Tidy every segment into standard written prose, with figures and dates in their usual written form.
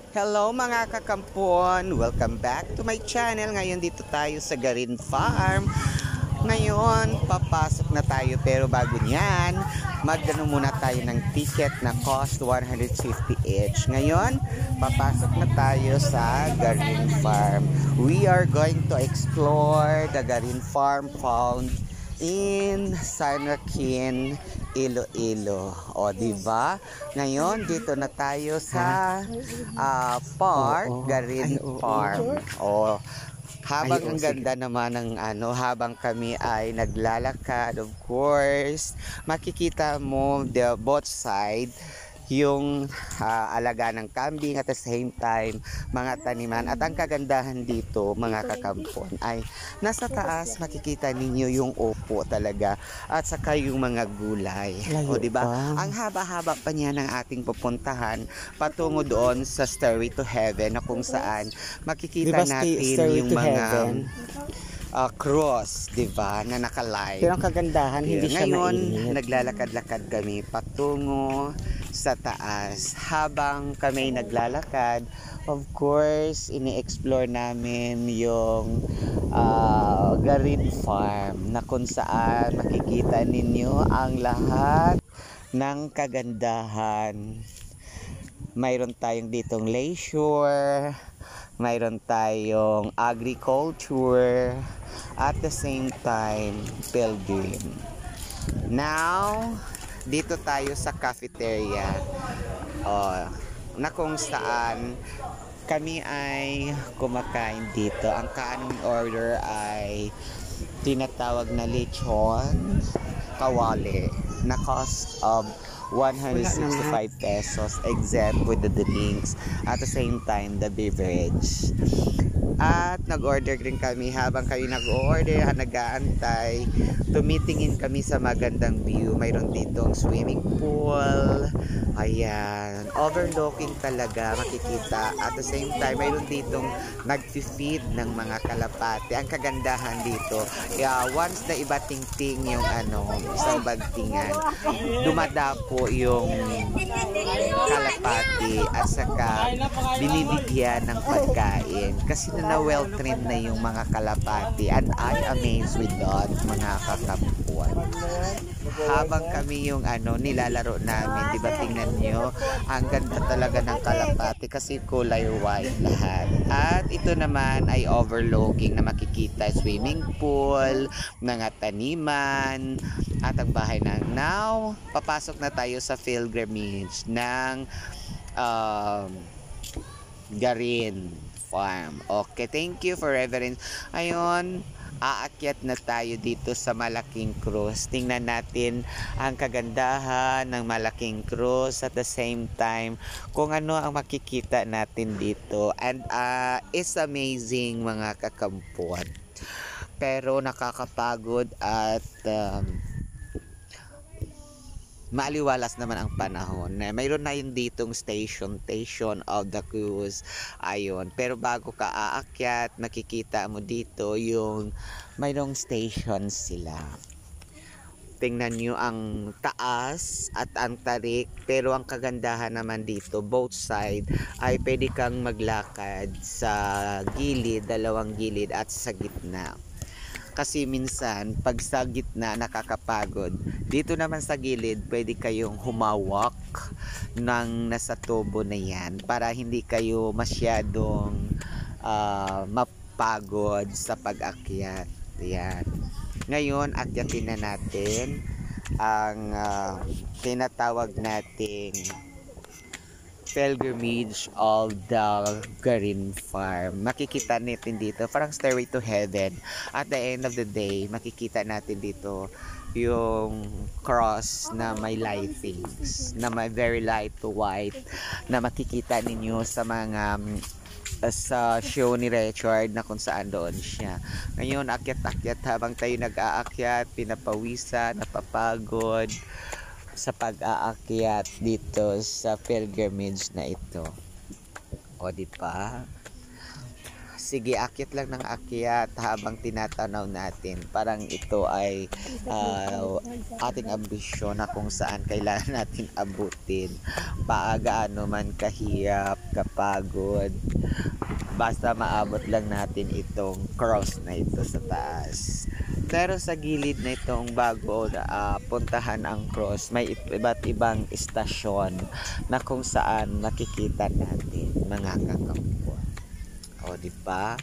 Hello mga kakampon! Welcome back to my channel. Ngayon dito tayo sa Garin Farm. Ngayon, papasok na tayo pero bago niyan, magano muna tayo ng ticket na cost 150 each. Ngayon, papasok na tayo sa Garin Farm. We are going to explore the Garin Farm found in San Joaquin, Iloilo. O, diba? Ngayon, dito na tayo sa park, Garin Farm. O, habang ang ganda naman ng habang kami ay naglalakad, of course, makikita mo the both side yung alaga ng kambing at the same time mga taniman. At ang kagandahan dito mga kakampon ay nasa taas makikita ninyo yung upo talaga at saka yung mga gulay. O diba? Ang haba-haba pa niya ng ating pupuntahan patungo doon sa Stairway to Heaven na kung saan makikita natin yung mga cross, diba, na naka-live. Pero ang kagandahan, hindi siya mainit. Ngayon, naglalakad-lakad kami patungo sa taas. Habang kami naglalakad, of course, ini-explore namin yung Garin Farm na kung saan makikita ninyo ang lahat ng kagandahan. Mayroon tayong ditong leisure, mayroon tayong agriculture, at the same time pilgrim. Now, dito tayo sa cafeteria na kung saan kami ay kumakain dito. Ang kaanong order ay tinatawag na lechon kawali na cost of 165 pesos except with the drinks, at the same time the beverage. At nag-order din kami. Habang kayo nag-order, nag-aantay, tumitingin kami sa magandang view. Mayroon ditong swimming pool, ayan, overlooking talaga makikita. At the same time, mayroon ditong nag-feed ng mga kalapate. Ang kagandahan dito, once na iba tingting yung isang bagtingan, dumadapo yung kalapate at saka binibigyan ng pagkain kasi na well-trained na yung mga kalapati, and I amazed with that mga kakampuan. Habang kami yung nilalaro namin, di ba, tingnan nyo, ang ganda talaga ng kalapati kasi kulay white lahat. At ito naman ay overlooking na makikita swimming pool, mga taniman, at ang bahay na. Now, papasok na tayo sa pilgrimage ng Garin Farm. Okay, thank you for reverence. Ayun, aakyat na tayo dito sa malaking cross. Tingnan natin ang kagandahan ng malaking cross at the same time kung ano ang makikita natin dito. And it's amazing mga kakampuan. Pero nakakapagod at maaliwalas naman ang panahon. Mayroon na yung ditong station of the cruise. Ayun. Pero bago ka aakyat, makikita mo dito yung mayroong station sila. Tingnan nyo ang taas at ang tarik. Pero ang kagandahan naman dito, both side, ay pwede kang maglakad sa gilid, dalawang gilid at sa gitna. Kasi minsan, pag sa gitna, nakakapagod. Dito naman sa gilid, pwede kayong humawak ng nasa tubo na yan para hindi kayo masyadong mapagod sa pag-akyat. Yan. Ngayon, akyatin na natin ang tinatawag nating pilgrimage of the Garin Farm. Makikita natin dito parang Stairway to Heaven. At the end of the day, makikita natin dito yung cross na may lightings, na may very light to white, na makikita ninyo sa mga sa show ni Richard na kung saan doon siya. Ngayon, akyat-akyat habang tayo nag-aakyat, pinapawisan, napapagod sa pag-aakyat dito sa pilgrimage na ito. O di ba? sige, akyat lang ng akyat habang tinatanaw natin. Parang ito ay ating ambisyon na kung saan kailangan natin abutin. Paagaano man kahirap, kapagod, basta maabot lang natin itong cross na ito sa taas. Pero sa gilid na itong bago puntahan ang cross, may iba't ibang istasyon na kung saan nakikita natin mga kakampo. O, diba?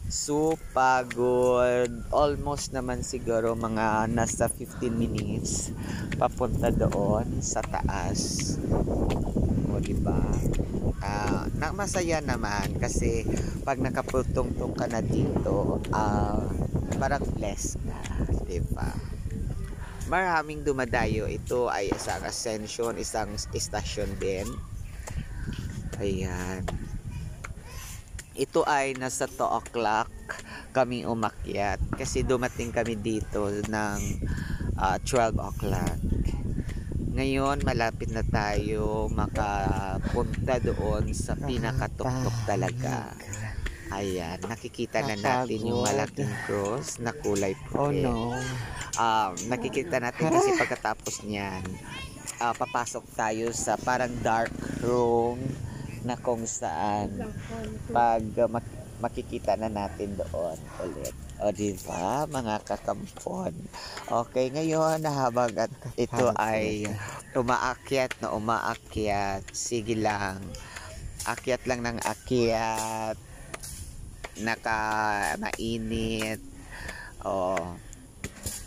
So, pagod. Almost naman siguro mga nasa 15 minutes papunta doon sa taas. O, diba? Masaya naman kasi pag nakaputong-tong ka na dito, parang blessed ka. Diba? Maraming dumadayo. Ito ay isang ascension, isang stasyon din. Ayan. Ito ay nasa 2 o'clock kami umakyat kasi dumating kami dito ng 12 o'clock. Ngayon malapit na tayo makapunta doon sa pinakatuktok talaga. Ayan, nakikita na natin yung malaking cross na kulay puti. Oh no. Nakikita natin kasi pagkatapos niyan, papasok tayo sa parang dark room na kung saan pag makikita na natin doon ulit. O diba mga kakampon? Okay, ngayon habang ito ay umaakyat, sige lang. Akyat lang ng akyat. Mainit.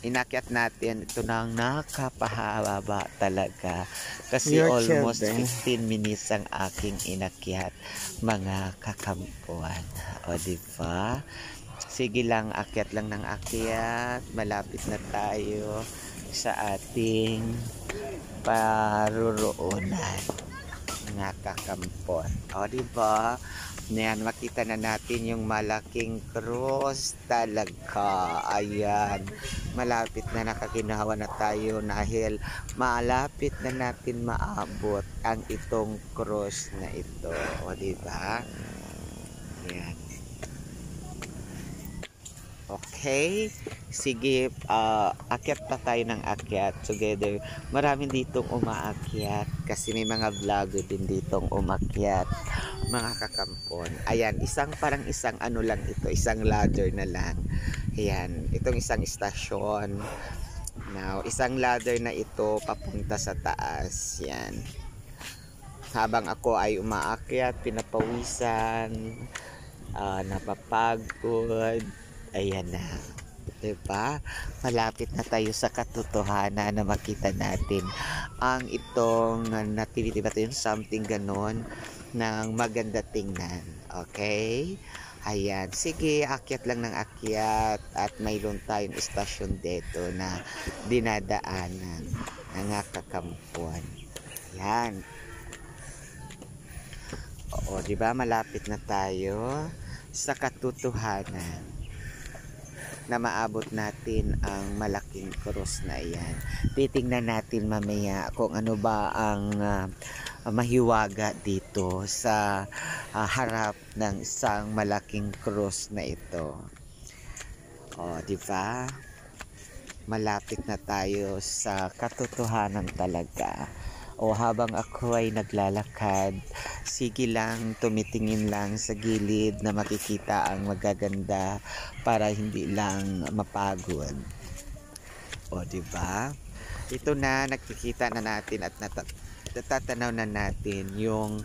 Inakyat natin ito nang nakapahaba talaga kasi almost 15 minutes ang aking inakyat mga kakampuan. O diba? Sige lang, akyat lang ng akyat. Malapit na tayo sa ating paruroonan mga kakampuan. O diba? Ayan, makita na natin yung malaking cross talaga. Ayan, malapit na nakakinahawa na tayo dahil malapit na natin maabot ang itong cross na ito. O diba? Ayan. Okay, sige, akyat pa tayo ng akyat together. Marami ditong umaakyat kasi may mga vlogger din ditong umakyat mga kakampon. Ayan, parang isang ano lang ito, isang ladder na lang. Ayan, itong isang istasyon. Now, isang ladder na ito papunta sa taas. Yan. Habang ako ay umaakyat, pinapawisan, napapagod. Ayan na. Diba? Malapit na tayo sa katotohanan na makita natin ang itong nativity ba ito, yung something ganon ng maganda tingnan. Okay? Ayan. Sige, akyat lang ng akyat at mayroon tayong istasyon dito na dinadaanan ng kakampuan. Ayan. Oo, diba? Malapit na tayo sa katotohanan na maabot natin ang malaking cross na iyan. Titingnan natin mamaya kung ano ba ang mahiwaga dito sa harap ng isang malaking cross na ito. O, di ba? Malapit na tayo sa katotohanan talaga. O habang ako ay naglalakad, sige lang, tumitingin lang sa gilid na makikita ang magaganda para hindi lang mapagod. O, diba? Ito na, nakikita na natin at natatanaw na natin yung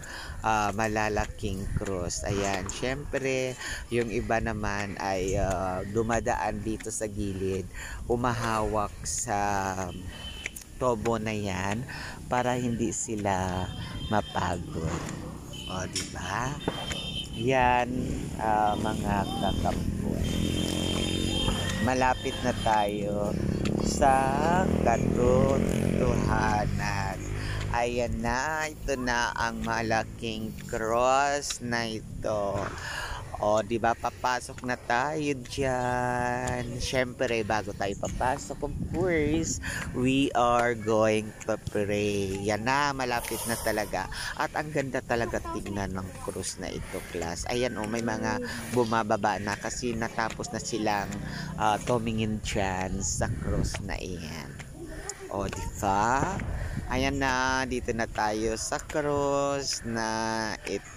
malalaking cross. Ayan, syempre, yung iba naman ay dumadaan dito sa gilid, umahawak sa tobo na yan para hindi sila mapagod. O, diba? Yan, mga kakampuan. Malapit na tayo sa katotohanan. Ayan na, ito na ang malaking cross na ito. O, di ba, papasok na tayo dyan. Siyempre, bago tayo papasok, of course, we are going to pray. Yan na, malapit na talaga. At ang ganda talaga tignan ng cruise na ito, class. Ayan, may mga bumababa na kasi natapos na silang tumingin dyan sa cruise na iyan. O, di ba? Ayan na, dito na tayo sa cruise na ito.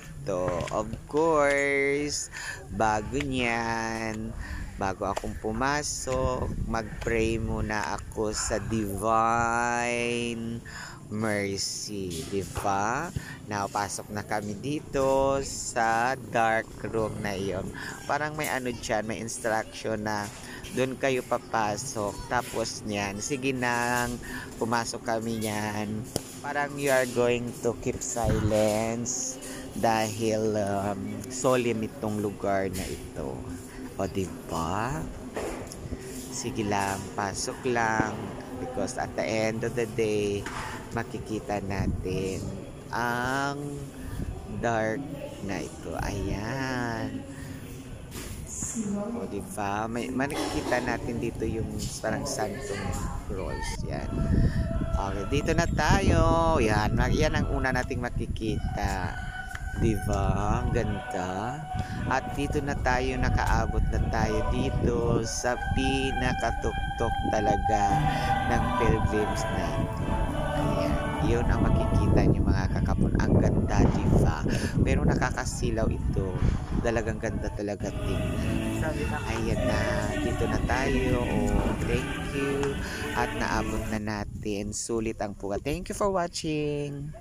Of course, bago niyan, bago akong pumasok, mag-pray muna ako sa Divine Mercy, di ba? Napasok na kami dito sa dark room na iyon. Parang may ano dyan, may instruction na doon kayo papasok. Tapos niyan, sige nang pumasok kami niyan. Parang you are going to keep silence dahil solemn itong lugar na ito. O, diba? Sige lang, pasok lang. Because at the end of the day, makikita natin ang dark na ito. Ayan. O, diba? Makikita natin dito yung parang Santong Cross. Yan. Okay, dito na tayo. Yan. Yan ang una nating makikita. Diba? Ang ganda. At dito na tayo, nakaabot na tayo dito sa pinakatuktok talaga ng pilgrims na ito. Ayan. Yun ang makikita nyo mga kakapon. Ang ganda, diba? Pero nakakasilaw ito. Talagang ganda talaga tingnan. Ayan na. Dito na tayo. Oh, thank you. At naabot na natin. Sulit ang puga. Thank you for watching.